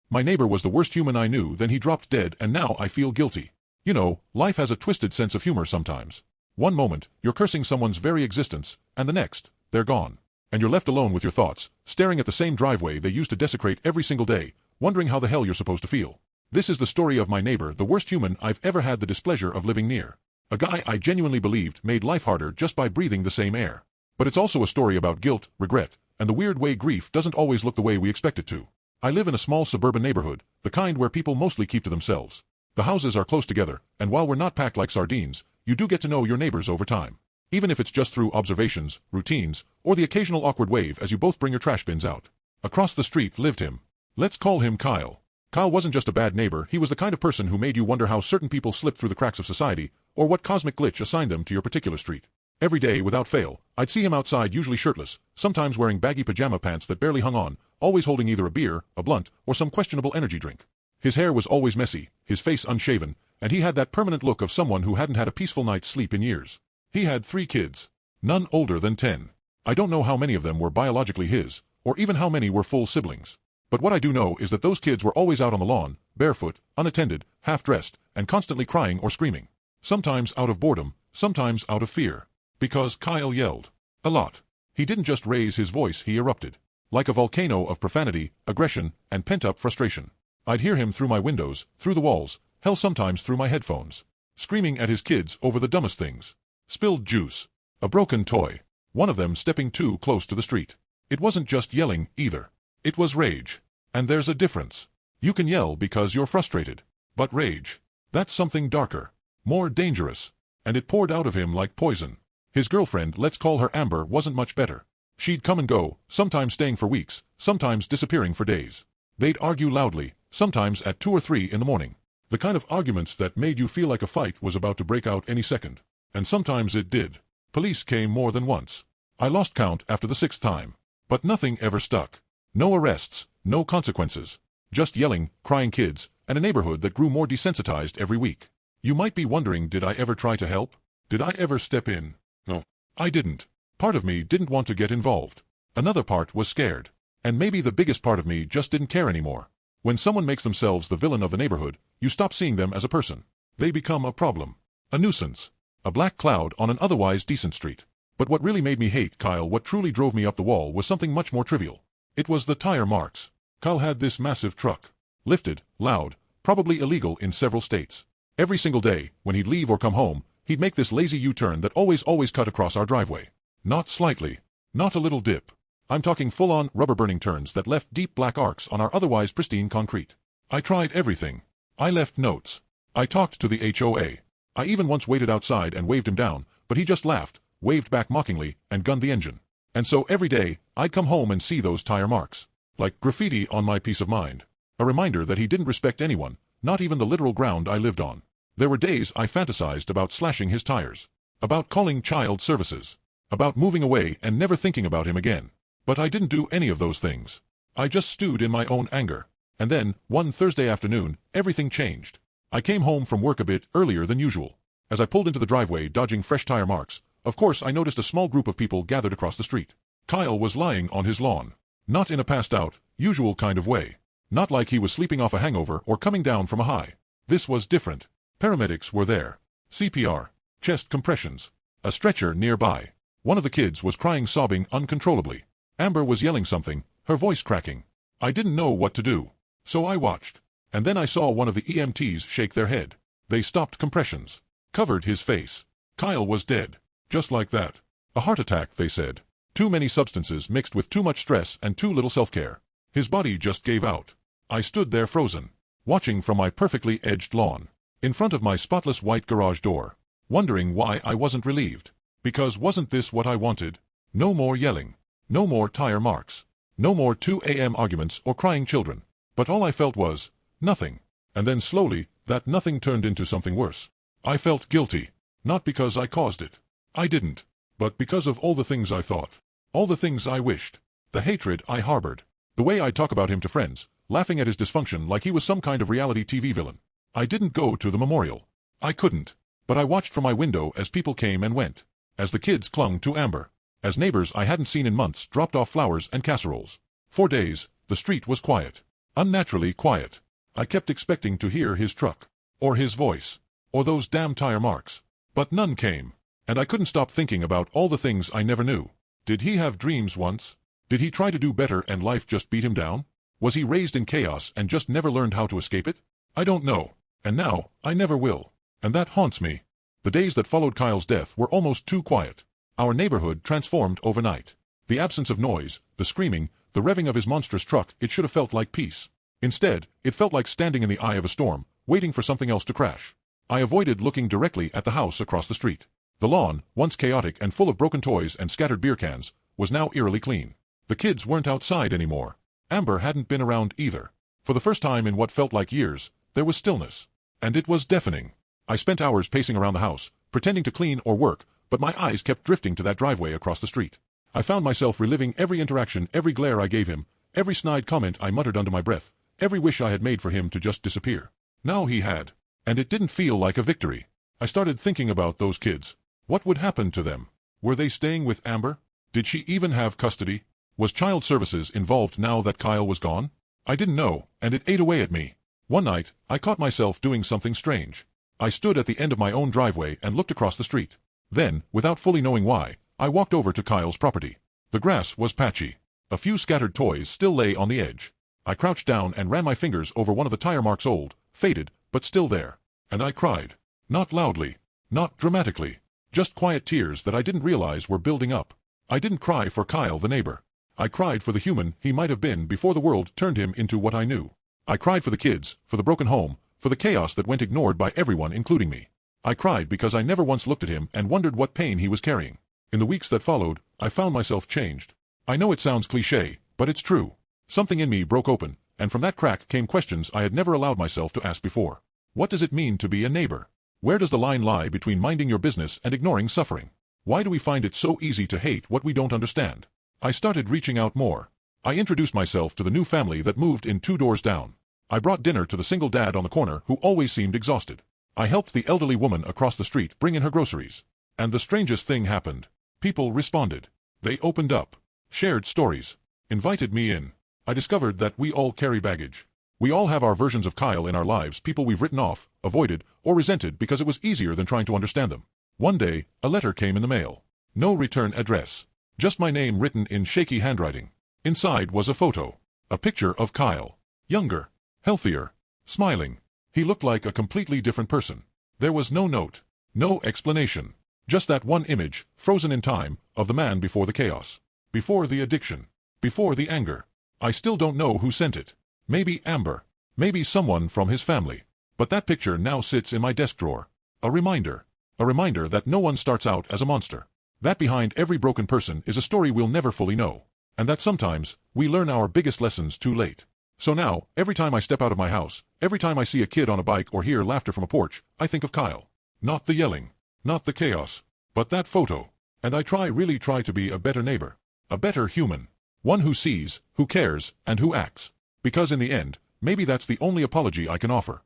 My neighbor was the worst human I knew, then he dropped dead, and now I feel guilty. You know, life has a twisted sense of humor sometimes. One moment, you're cursing someone's very existence, and the next, they're gone. And you're left alone with your thoughts, staring at the same driveway they used to desecrate every single day, wondering how the hell you're supposed to feel. This is the story of my neighbor, the worst human I've ever had the displeasure of living near. A guy I genuinely believed made life harder just by breathing the same air. But it's also a story about guilt, regret, and the weird way grief doesn't always look the way we expect it to. I live in a small suburban neighborhood, the kind where people mostly keep to themselves. The houses are close together, and while we're not packed like sardines, you do get to know your neighbors over time. Even if it's just through observations, routines, or the occasional awkward wave as you both bring your trash bins out. Across the street lived him. Let's call him Kyle. Kyle wasn't just a bad neighbor, he was the kind of person who made you wonder how certain people slip through the cracks of society, or what cosmic glitch assigned them to your particular street. Every day, without fail, I'd see him outside, usually shirtless, sometimes wearing baggy pajama pants that barely hung on, always holding either a beer, a blunt, or some questionable energy drink. His hair was always messy, his face unshaven, and he had that permanent look of someone who hadn't had a peaceful night's sleep in years. He had 3 kids. None older than 10. I don't know how many of them were biologically his, or even how many were full siblings. But what I do know is that those kids were always out on the lawn, barefoot, unattended, half-dressed, and constantly crying or screaming. Sometimes out of boredom, sometimes out of fear. Because Kyle yelled. A lot. He didn't just raise his voice, he erupted. Like a volcano of profanity, aggression, and pent-up frustration. I'd hear him through my windows, through the walls, hell sometimes through my headphones. Screaming at his kids over the dumbest things. Spilled juice. A broken toy. One of them stepping too close to the street. It wasn't just yelling, either. It was rage. And there's a difference. You can yell because you're frustrated. But rage. That's something darker. More dangerous. And it poured out of him like poison. His girlfriend, let's call her Amber, wasn't much better. She'd come and go, sometimes staying for weeks, sometimes disappearing for days. They'd argue loudly, sometimes at 2 or 3 in the morning. The kind of arguments that made you feel like a fight was about to break out any second. And sometimes it did. Police came more than once. I lost count after the 6th time. But nothing ever stuck. No arrests, no consequences. Just yelling, crying kids, and a neighborhood that grew more desensitized every week. You might be wondering, did I ever try to help? Did I ever step in? No. I didn't. Part of me didn't want to get involved. Another part was scared. And maybe the biggest part of me just didn't care anymore. When someone makes themselves the villain of the neighborhood, you stop seeing them as a person. They become a problem. A nuisance. A black cloud on an otherwise decent street. But what really made me hate Kyle, what truly drove me up the wall, was something much more trivial. It was the tire marks. Kyle had this massive truck. Lifted, loud, probably illegal in several states. Every single day, when he'd leave or come home, he'd make this lazy U-turn that always cut across our driveway. Not slightly. Not a little dip. I'm talking full-on, rubber-burning turns that left deep black arcs on our otherwise pristine concrete. I tried everything. I left notes. I talked to the HOA. I even once waited outside and waved him down, but he just laughed, waved back mockingly, and gunned the engine. And so every day, I'd come home and see those tire marks. Like graffiti on my peace of mind. A reminder that he didn't respect anyone, not even the literal ground I lived on. There were days I fantasized about slashing his tires. About calling child services. About moving away and never thinking about him again. But I didn't do any of those things. I just stewed in my own anger. And then, one Thursday afternoon, everything changed. I came home from work a bit earlier than usual. As I pulled into the driveway dodging fresh tire marks, of course I noticed a small group of people gathered across the street. Kyle was lying on his lawn. Not in a passed-out, usual kind of way. Not like he was sleeping off a hangover or coming down from a high. This was different. Paramedics were there. CPR. Chest compressions. A stretcher nearby. One of the kids was crying, sobbing uncontrollably. Amber was yelling something, her voice cracking. I didn't know what to do. So I watched. And then I saw one of the EMTs shake their head. They stopped compressions. Covered his face. Kyle was dead. Just like that. A heart attack, they said. Too many substances mixed with too much stress and too little self-care. His body just gave out. I stood there frozen. Watching from my perfectly edged lawn. In front of my spotless white garage door. Wondering why I wasn't relieved. Because wasn't this what I wanted? No more yelling. No more tire marks. No more 2 a.m. arguments or crying children. But all I felt was nothing. And then slowly, that nothing turned into something worse. I felt guilty. Not because I caused it. I didn't. But because of all the things I thought. All the things I wished. The hatred I harbored. The way I talk about him to friends, laughing at his dysfunction like he was some kind of reality TV villain. I didn't go to the memorial. I couldn't. But I watched from my window as people came and went. As the kids clung to Amber. As neighbors I hadn't seen in months dropped off flowers and casseroles. For days, the street was quiet. Unnaturally quiet. I kept expecting to hear his truck. Or his voice. Or those damn tire marks. But none came. And I couldn't stop thinking about all the things I never knew. Did he have dreams once? Did he try to do better and life just beat him down? Was he raised in chaos and just never learned how to escape it? I don't know. And now, I never will. And that haunts me. The days that followed Kyle's death were almost too quiet. Our neighborhood transformed overnight. The absence of noise, the screaming, the revving of his monstrous truck, it should have felt like peace. Instead, it felt like standing in the eye of a storm, waiting for something else to crash. I avoided looking directly at the house across the street. The lawn, once chaotic and full of broken toys and scattered beer cans, was now eerily clean. The kids weren't outside anymore. Amber hadn't been around either. For the first time in what felt like years, there was stillness. And it was deafening. I spent hours pacing around the house, pretending to clean or work, but my eyes kept drifting to that driveway across the street. I found myself reliving every interaction, every glare I gave him, every snide comment I muttered under my breath, every wish I had made for him to just disappear. Now he had. And it didn't feel like a victory. I started thinking about those kids. What would happen to them? Were they staying with Amber? Did she even have custody? Was child services involved now that Kyle was gone? I didn't know, and it ate away at me. One night, I caught myself doing something strange. I stood at the end of my own driveway and looked across the street. Then, without fully knowing why, I walked over to Kyle's property. The grass was patchy. A few scattered toys still lay on the edge. I crouched down and ran my fingers over one of the tire marks, old, faded, but still there. And I cried. Not loudly. Not dramatically. Just quiet tears that I didn't realize were building up. I didn't cry for Kyle the neighbor. I cried for the human he might have been before the world turned him into what I knew. I cried for the kids, for the broken home, for the chaos that went ignored by everyone including me. I cried because I never once looked at him and wondered what pain he was carrying. In the weeks that followed, I found myself changed. I know it sounds cliché, but it's true. Something in me broke open, and from that crack came questions I had never allowed myself to ask before. What does it mean to be a neighbor? Where does the line lie between minding your business and ignoring suffering? Why do we find it so easy to hate what we don't understand? I started reaching out more. I introduced myself to the new family that moved in 2 doors down. I brought dinner to the single dad on the corner who always seemed exhausted. I helped the elderly woman across the street bring in her groceries. And the strangest thing happened. People responded. They opened up, shared stories, invited me in. I discovered that we all carry baggage. We all have our versions of Kyle in our lives, people we've written off, avoided, or resented because it was easier than trying to understand them. One day, a letter came in the mail. No return address. Just my name written in shaky handwriting. Inside was a photo. A picture of Kyle. Younger. Healthier. Smiling. He looked like a completely different person. There was no note. No explanation. Just that one image, frozen in time, of the man before the chaos. Before the addiction. Before the anger. I still don't know who sent it. Maybe Amber. Maybe someone from his family. But that picture now sits in my desk drawer. A reminder. A reminder that no one starts out as a monster. That behind every broken person is a story we'll never fully know. And that sometimes, we learn our biggest lessons too late. So now, every time I step out of my house, every time I see a kid on a bike or hear laughter from a porch, I think of Kyle. Not the yelling. Not the chaos. But that photo. And I really try to be a better neighbor. A better human. One who sees, who cares, and who acts. Because in the end, maybe that's the only apology I can offer.